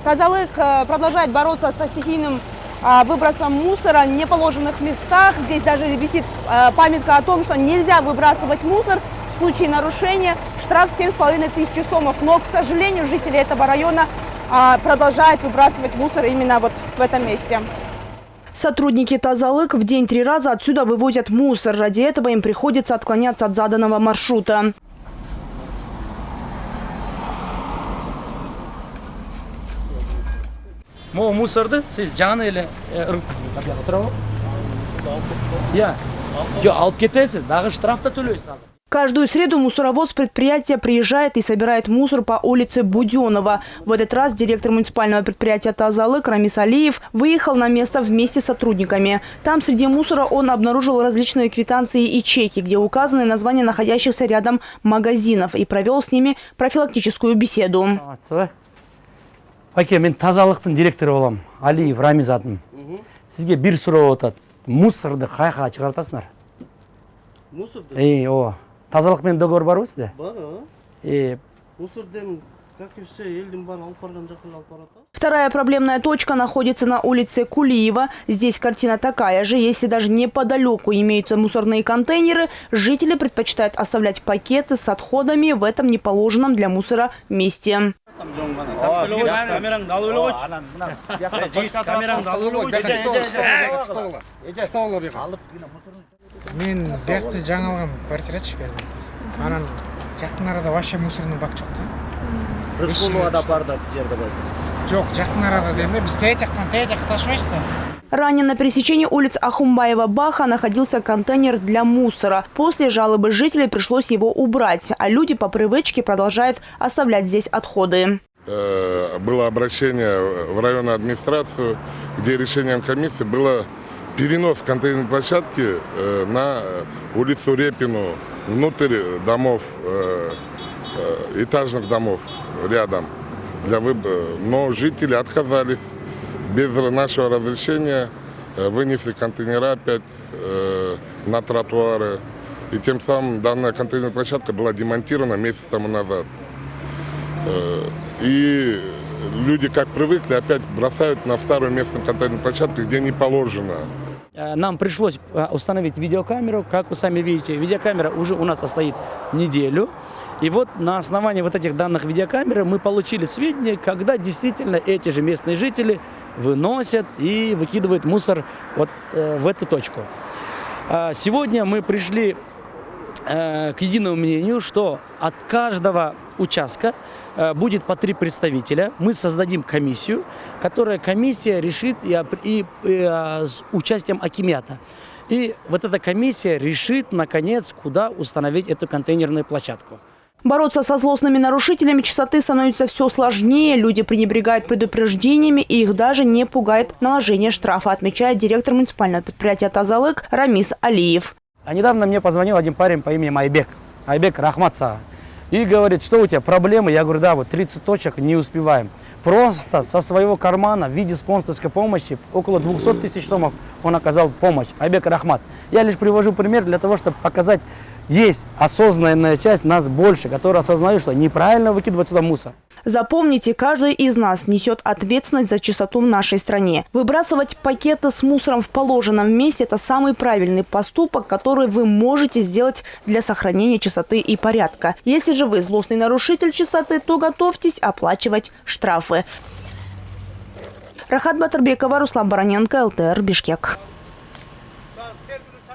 Тазалык продолжает бороться со стихийным выбросом мусора в неположенных местах. Здесь даже висит памятка о том, что нельзя выбрасывать мусор. В случае нарушения штраф 7500 сомов. Но, к сожалению, жители этого района продолжают выбрасывать мусор именно вот в этом месте. Сотрудники Тазалык в день 3 раза отсюда вывозят мусор. Ради этого им приходится отклоняться от заданного маршрута. Мусорды сіз жаны или алып кетесіз, дағы штрафта төлейсіз. Каждую среду мусоровоз предприятия приезжает и собирает мусор по улице Буденова. В этот раз директор муниципального предприятия Тазалык Рамис Алиев выехал на место вместе с сотрудниками. Там среди мусора он обнаружил различные квитанции и чеки, где указаны названия находящихся рядом магазинов, и провел с ними профилактическую беседу. Паке, мен Тазалықтың директоры болам, Алиев Рамиз атын. Сізге бір сұрау отады. Мусорды қайға шығартасыңдар? Мусорды? О. Тазалықпен договор бар сізде? Бар, мусорден, как и все, елдің бар, алып барған жақын алып барады. Вторая проблемная точка находится на улице Кулиева. Здесь картина такая же. Если даже неподалеку имеются мусорные контейнеры, жители предпочитают оставлять пакеты с отходами в этом неположенном для мусора месте. Мен бияқты жаңалған квартира бердім. Анан жақын арада вообще мусорный бак жоқ та. Рысқұловада барды жерде бар. Жоқ, жақын арада деймін, біз тәйетектен ташымайсыз да. Ранее на пересечении улиц Ахумбаева-Баха находился контейнер для мусора. После жалобы жителей пришлось его убрать, а люди по привычке продолжают оставлять здесь отходы. Было обращение в районную администрацию, где решением комиссии было перенос контейнерной площадки на улицу Репину, внутрь домов, этажных домов рядом. Но жители отказались. Без нашего разрешения вынесли контейнера опять на тротуары. И тем самым данная контейнерная площадка была демонтирована месяц тому назад. И люди, как привыкли, опять бросают на старую местную контейнерную площадку, где не положено. Нам пришлось установить видеокамеру. Как вы сами видите, видеокамера уже у нас стоит неделю. И вот на основании вот этих данных видеокамеры мы получили сведения, когда действительно эти же местные жители выносят и выкидывают мусор вот в эту точку. Сегодня мы пришли к единому мнению, что от каждого участка будет по 3 представителя. Мы создадим комиссию, которая комиссия решит и с участием акимята. И вот эта комиссия решит, наконец, куда установить эту контейнерную площадку. Бороться со злостными нарушителями чистоты становится все сложнее. Люди пренебрегают предупреждениями, и их даже не пугает наложение штрафа, отмечает директор муниципального предприятия Тазалык Рамис Алиев. А недавно мне позвонил один парень по имени Айбек Рахматса. И говорит, что у тебя проблемы? Я говорю, да, вот 30 точек не успеваем. Просто со своего кармана в виде спонсорской помощи около 200 тысяч сомов он оказал помощь. Айбек Рахмат. Я лишь привожу пример для того, чтобы показать, есть осознанная часть нас больше, которая осознает, что неправильно выкидывать сюда мусор. Запомните, каждый из нас несет ответственность за чистоту в нашей стране. Выбрасывать пакеты с мусором в положенном месте – это самый правильный поступок, который вы можете сделать для сохранения чистоты и порядка. Если же вы злостный нарушитель чистоты, то готовьтесь оплачивать штрафы. Рахат Батырбекова, Руслан Бароненко, ЛТР, Бишкек.